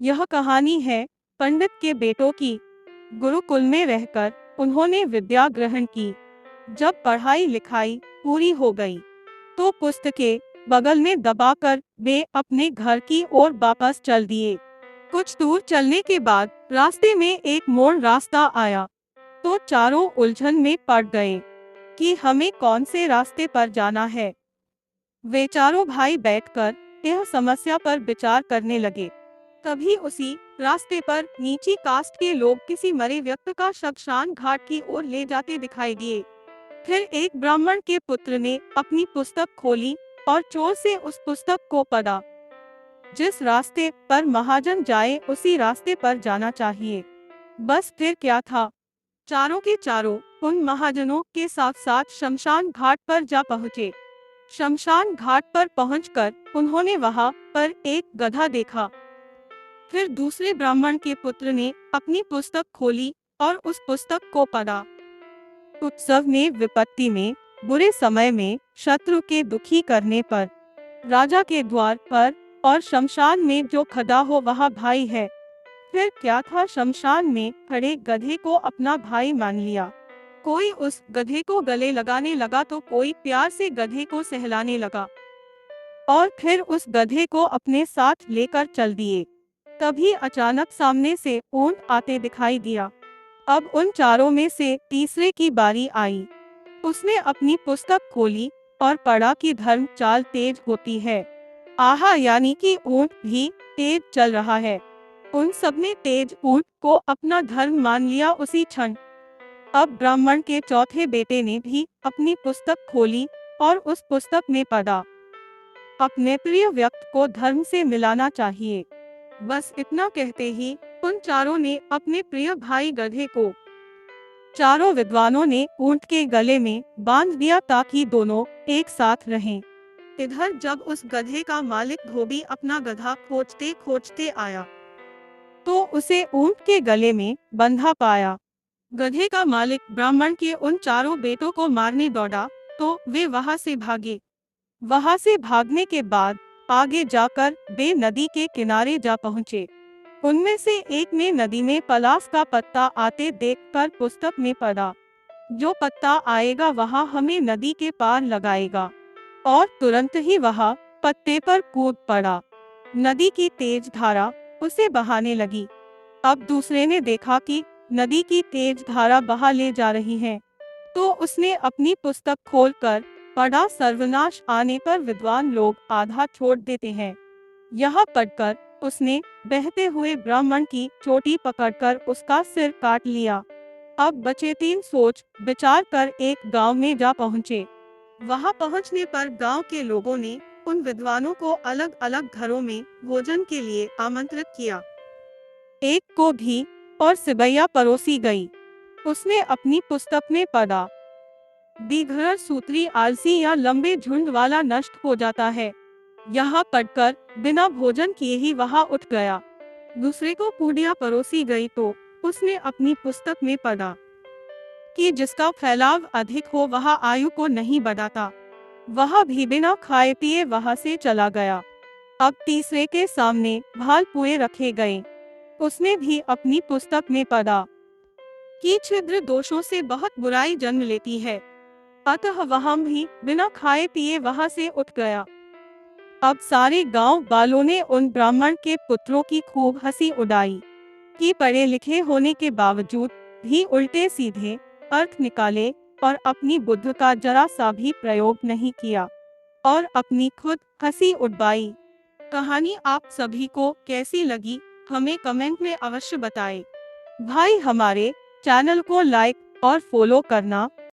यह कहानी है पंडित के बेटों की। गुरुकुल में रहकर उन्होंने विद्या ग्रहण की। जब पढ़ाई लिखाई पूरी हो गई, तो पुस्तकें बगल में दबाकर वे अपने घर की ओर वापस चल दिए। कुछ दूर चलने के बाद रास्ते में एक मोड़ रास्ता आया, तो चारों उलझन में पड़ गए कि हमें कौन से रास्ते पर जाना है। वे चारों भाई बैठकर यह समस्या पर विचार करने लगे। तभी उसी रास्ते पर नीची कास्ट के लोग किसी मरे व्यक्ति का शमशान घाट की ओर ले जाते दिखाई दिए। फिर एक ब्राह्मण के पुत्र ने अपनी पुस्तक खोली और जोर से उस पुस्तक को पढ़ा। जिस रास्ते पर महाजन जाए उसी रास्ते पर जाना चाहिए। बस फिर क्या था, चारों के चारों उन महाजनों के साथ साथ शमशान घाट पर जा पहुँचे। शमशान घाट पर पहुंचकर उन्होंने वहां पर एक गधा देखा। फिर दूसरे ब्राह्मण के पुत्र ने अपनी पुस्तक खोली और उस पुस्तक को पढ़ा। उत्सव में, विपत्ति में, बुरे समय में, शत्रु के दुखी करने पर, राजा के द्वार पर और शमशान में जो खड़ा हो वहाँ भाई है। फिर क्या था, शमशान में खड़े गधे को अपना भाई मान लिया। कोई उस गधे को गले लगाने लगा तो कोई प्यार से गधे को सहलाने लगा और फिर उस गधे को अपने साथ लेकर चल दिए। तभी अचानक सामने से ऊंट आते दिखाई दिया। अब उन चारों में से तीसरे की बारी आई। उसने अपनी पुस्तक खोली और पढ़ा कि धर्म चाल तेज होती है। आहा, यानी कि ऊंट भी तेज चल रहा है। उन सबने तेज ऊंट को अपना धर्म मान लिया उसी क्षण। अब ब्राह्मण के चौथे बेटे ने भी अपनी पुस्तक खोली और उस पुस्तक में पढ़ा, अपने प्रिय व्यक्ति को धर्म से मिलाना चाहिए। बस इतना कहते ही उन चारों ने अपने प्रिय भाई गधे को चारों विद्वानों ने ऊंट के गले में बांध दिया ताकि दोनों एक साथ रहें। इधर जब उस गधे का मालिक धोबी अपना गधा खोजते खोजते आया, तो उसे ऊंट के गले में बंधा पाया। गधे का मालिक ब्राह्मण के उन चारों बेटों को मारने दौड़ा, तो वे वहां से भागे। वहां से भागने के बाद आगे जाकर वे नदी के किनारे जा पहुंचे। उनमें से एक ने नदी में पलाश का पत्ता आते देखकर पुस्तक में पढ़ा, जो पत्ता आएगा वहां हमें नदी के पार लगाएगा, और तुरंत ही वह पत्ते पर कूद पड़ा। नदी की तेज धारा उसे बहाने लगी। अब दूसरे ने देखा कि नदी की तेज धारा बहा ले जा रही है, तो उसने अपनी पुस्तक खोलकर पढ़ा, सर्वनाश आने पर विद्वान लोग आधा छोड़ देते हैं। यह पढ़कर उसने बहते हुए ब्राह्मण की चोटी पकड़कर उसका सिर काट लिया। अब बचे तीन सोच विचार कर एक गांव में जा पहुँचे। वहां पहुंचने पर गांव के लोगों ने उन विद्वानों को अलग अलग घरों में भोजन के लिए आमंत्रित किया। एक को भी और सिबैया परोसी गई। उसने अपनी पुस्तक में पढ़ा, दीर्घ सूत्री आलसी या लंबे झुंड वाला नष्ट हो जाता है। यहाँ पढ़कर बिना भोजन किए ही वहाँ उठ गया। दूसरे को पूड़ियाँ परोसी गई तो उसने अपनी पुस्तक में पढ़ा कि जिसका फैलाव अधिक हो वह आयु को नहीं बढ़ाता। वह भी बिना खाए पिए वहाँ से चला गया। अब तीसरे के सामने भाल पुए रखे गए। उसने भी अपनी पुस्तक में पढ़ा कि छिद्र दोषों से बहुत बुराई जन्म लेती है, अतः वह भी बिना खाए पिए वहाँ से उठ गया। अब सारे गांव वालों ने उन ब्राह्मण के पुत्रों की खूब हंसी उड़ाई कि पढ़े लिखे होने के बावजूद भी उल्टे सीधे अर्थ निकाले और अपनी बुद्धि का जरा सा भी प्रयोग नहीं किया और अपनी खुद हंसी उड़वाई। कहानी आप सभी को कैसी लगी हमें कमेंट में अवश्य बताएं। भाई, हमारे चैनल को लाइक और फॉलो करना